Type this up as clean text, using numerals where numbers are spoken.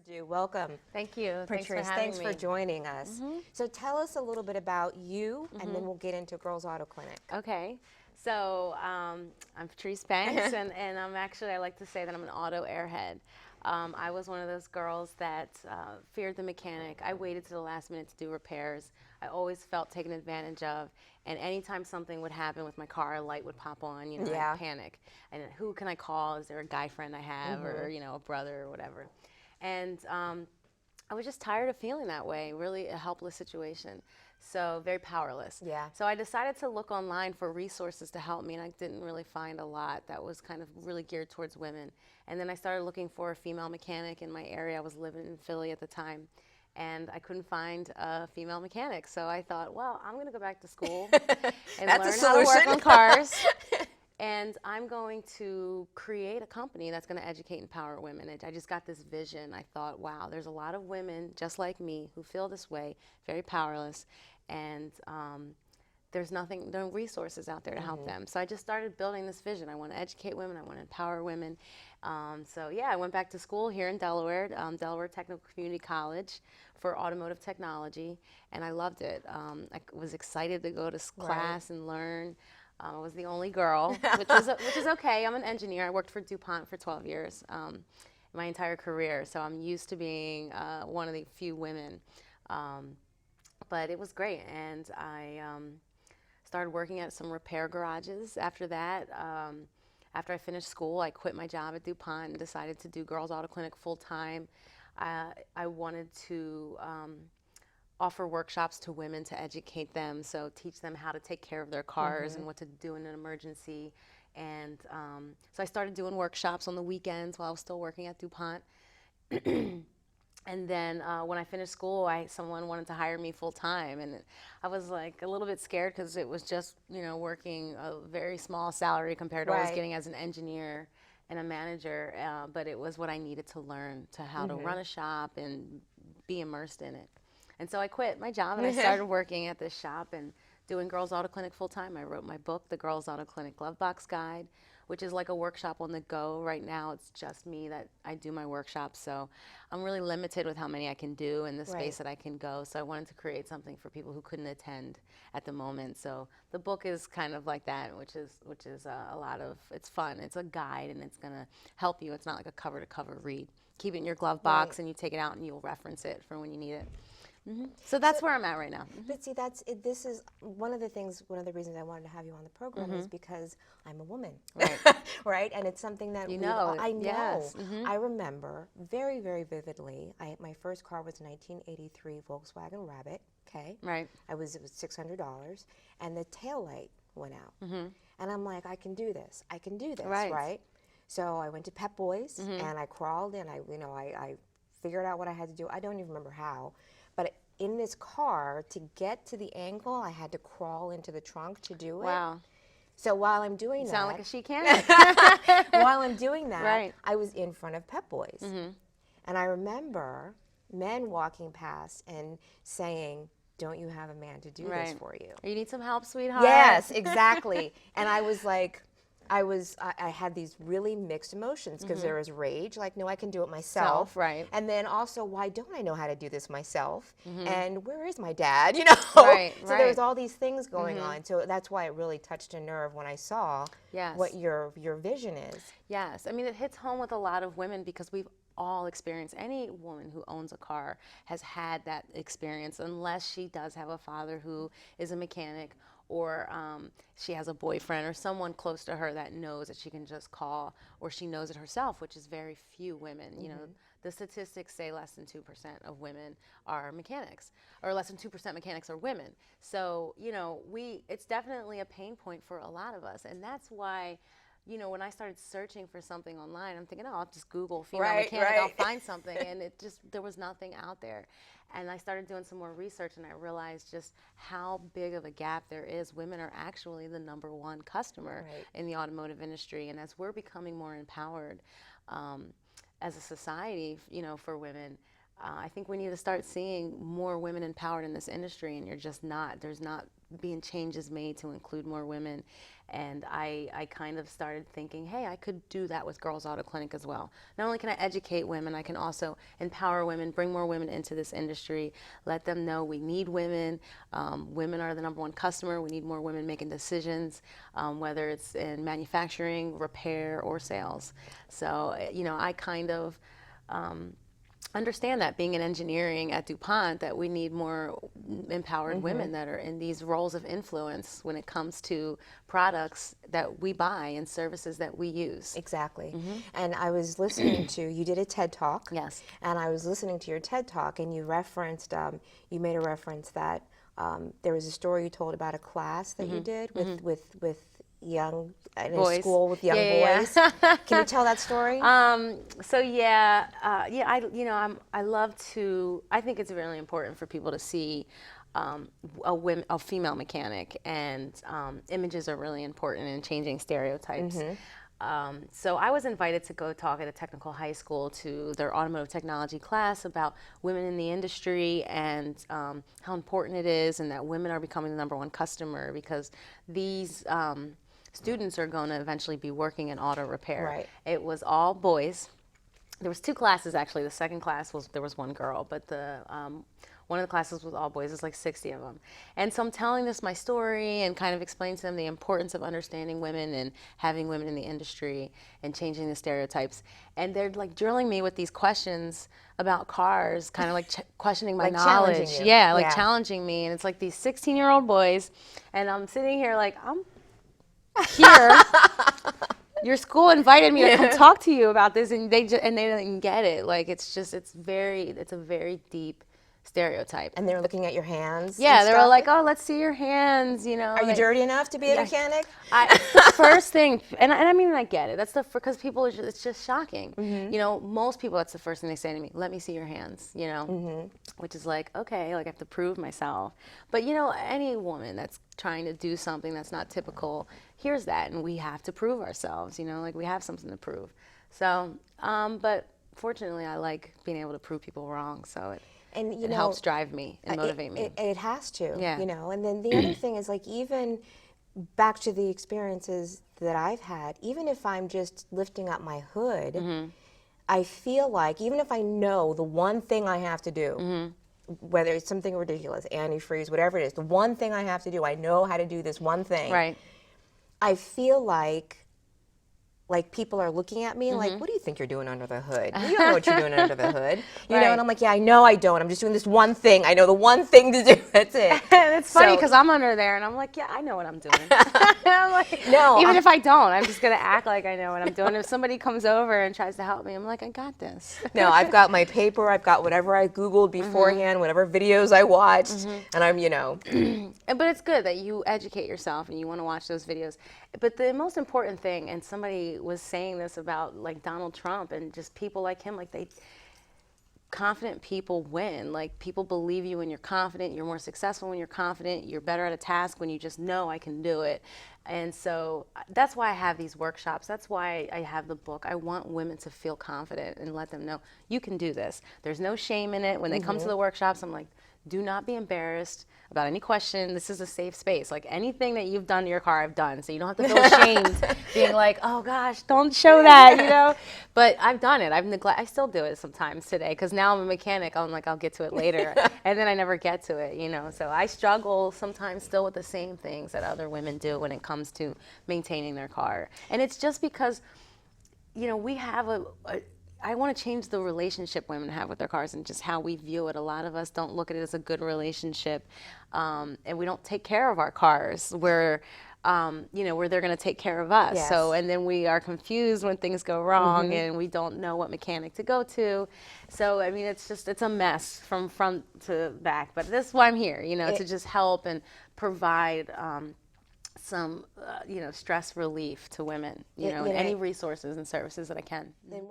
do. Welcome. Thank you. Patrice, thanks for joining us. So tell us a little bit about you, and then we'll get into Girls Auto Clinic. Okay. So I'm Patrice Banks, and I like to say that I'm an auto airhead. I was one of those girls that feared the mechanic. I waited to the last minute to do repairs. I always felt taken advantage of, and anytime something would happen with my car, a light would pop on, I'd panic. And who can I call? Is there a guy friend I have, or a brother or whatever? And I was just tired of feeling that way, really a helpless situation. So very powerless. Yeah. So I decided to look online for resources to help me, and I didn't really find a lot that was kind of really geared towards women. And then I started looking for a female mechanic in my area. I was living in Philly at the time, and I couldn't find a female mechanic. So I thought, well, I'm going to go back to school and learn how to work on cars. And I'm going to create a company that's going to educate and empower women. I just got this vision. I thought, wow, there's a lot of women just like me who feel this way, very powerless, and there's no resources out there to help them. So I just started building this vision. I want to educate women. I want to empower women. So yeah, I went back to school here in Delaware, Delaware Technical Community College for automotive technology, and I loved it. I was excited to go to class and learn. I was the only girl, which is okay. I'm an engineer. I worked for DuPont for 12 years, my entire career. So I'm used to being one of the few women. But it was great, and I started working at some repair garages. After that, after I finished school, I quit my job at DuPont and decided to do Girls Auto Clinic full time. I wanted to offer workshops to women to educate them, so teach them how to take care of their cars and what to do in an emergency. And so I started doing workshops on the weekends while I was still working at DuPont. And then when I finished school, someone wanted to hire me full time, and I was like a little bit scared because it was just working a very small salary compared to what I was getting as an engineer and a manager. But it was what I needed to learn to how to run a shop and be immersed in it. And so I quit my job and I started working at this shop and doing Girls Auto Clinic full time. I wrote my book, The Girls Auto Clinic Glove Box Guide, which is like a workshop on the go. Right now it's just me that I do my workshops, so I'm really limited with how many I can do and the space that I can go. So I wanted to create something for people who couldn't attend at the moment. So the book is kind of like that, which is a lot of, it's fun. It's a guide and it's going to help you. It's not like a cover to cover read. Keep it in your glove box and you take it out and you'll reference it for when you need it. So that's where I'm at right now. But see, this is one of the reasons I wanted to have you on the program is because I'm a woman, right? And it's something that I know. Yes. I remember very, very vividly. My first car was a 1983 Volkswagen Rabbit. Okay, right. It was $600, and the taillight went out, and I'm like, I can do this. I can do this, right? So I went to Pep Boys, and I crawled in. I figured out what I had to do. I don't even remember how. But in this car, to get to the angle, I had to crawl into the trunk to do it. Wow. So while I'm doing that... Sound like a chic candidate. While I'm doing that, I was in front of Pep Boys. And I remember men walking past and saying, don't you have a man to do this for you? You need some help, sweetheart? Yes, exactly. And I was like... I had these really mixed emotions because there was rage, like, no, I can do it myself. And then also, why don't I know how to do this myself? And where is my dad? So there was all these things going on. So that's why it really touched a nerve when I saw what your vision is. Yes. I mean, it hits home with a lot of women because we've all experienced, any woman who owns a car has had that experience, unless she does have a father who is a mechanic, or she has a boyfriend or someone close to her that knows that she can just call, or she knows it herself, which is very few women. The statistics say less than 2% of women are mechanics, or less than 2% mechanics are women. So, it's definitely a pain point for a lot of us, and that's why, when I started searching for something online, I'm thinking, oh, I'll just Google female mechanic, I'll find something, and there was nothing out there. And I started doing some more research, and I realized just how big of a gap there is. Women are actually the #1 customer in the automotive industry, and as we're becoming more empowered as a society, for women, I think we need to start seeing more women empowered in this industry, and there's not being changes made to include more women. And I kind of started thinking, hey, I could do that with Girls Auto Clinic as well. Not only can I educate women, I can also empower women, bring more women into this industry, let them know we need women. Women are the #1 customer. We need more women making decisions, whether it's in manufacturing, repair, or sales. So, I kind of understand that being in engineering at DuPont, that we need more empowered women that are in these roles of influence when it comes to products that we buy and services that we use. Exactly. And I was listening to, you did a TED Talk. Yes. And I was listening to your TED Talk, and you referenced, you made a reference that there was a story you told about a class that you did with young, in a school with young boys. Can you tell that story? I love to, I think it's really important for people to see a female mechanic, and images are really important in changing stereotypes. So I was invited to go talk at a technical high school to their automotive technology class about women in the industry and how important it is, and that women are becoming the #1 customer, because these students are going to eventually be working in auto repair. Right. It was all boys. There was 2 classes actually. The second class there was 1 girl, but one of the classes was all boys. There's like 60 of them. And so I'm telling my story and kind of explaining to them the importance of understanding women and having women in the industry and changing the stereotypes. And they're like drilling me with these questions about cars, kind of like questioning my knowledge. Challenging you. Yeah, challenging me. And it's like these 16-year-old boys, and I'm sitting here like, I'm here. Your school invited me to come talk to you about this, and they didn't get it. Like, it's a very deep stereotype. And they were looking at your hands. Yeah, they were like, "Oh, let's see your hands." Are you dirty enough to be a mechanic? First thing, and I mean, I get it. That's because people it's just shocking. Most people, that's the first thing they say to me. Let me see your hands. Which is like, okay, like I have to prove myself. But any woman that's trying to do something that's not typical hears that, and we have to prove ourselves. Like we have something to prove. So, but fortunately, I like being able to prove people wrong. So it helps drive me and motivate me. It has to. Yeah. And then the other thing is, like, even back to the experiences that I've had, even if I'm just lifting up my hood, I feel like even if I know the one thing I have to do, whether it's something ridiculous, antifreeze, whatever it is, the one thing I have to do, I know how to do this one thing. Right. I feel like people are looking at me like, what do you think you're doing under the hood? You don't know what you're doing under the hood. You know, and I'm like, yeah, I know I don't. I'm just doing this one thing. I know the one thing to do. That's it. And it's funny because I'm under there and I'm like, yeah, I know what I'm doing. I'm like, no, even if I don't, I'm just going to act like I know what I'm doing. If somebody comes over and tries to help me, I'm like, I got this. No, I've got my paper. I've got whatever I Googled beforehand, whatever videos I watched, and I'm, But it's good that you educate yourself and you want to watch those videos. But the most important thing, and somebody was saying this about like Donald Trump and just people like him, like confident people win. Like people believe you when you're confident. You're more successful when you're confident. You're better at a task when you just know I can do it. And so that's why I have these workshops. That's why I have the book. I want women to feel confident and let them know you can do this. There's no shame in it. When they come to the workshops, I'm like, do not be embarrassed about any question. This is a safe space. Like anything that you've done to your car, I've done. So you don't have to feel ashamed being like, oh gosh, don't show that, But I've done it. I still do it sometimes today because now I'm a mechanic. I'm like, I'll get to it later. And then I never get to it, So I struggle sometimes still with the same things that other women do when it comes to maintaining their car. And it's just because, we have I want to change the relationship women have with their cars and just how we view it. A lot of us don't look at it as a good relationship, and we don't take care of our cars where they're going to take care of us. Yes. So, and then we are confused when things go wrong and we don't know what mechanic to go to. So, I mean, it's a mess from front to back. But that's why I'm here, to just help and provide some, stress relief to women, and any resources and services that I can. Then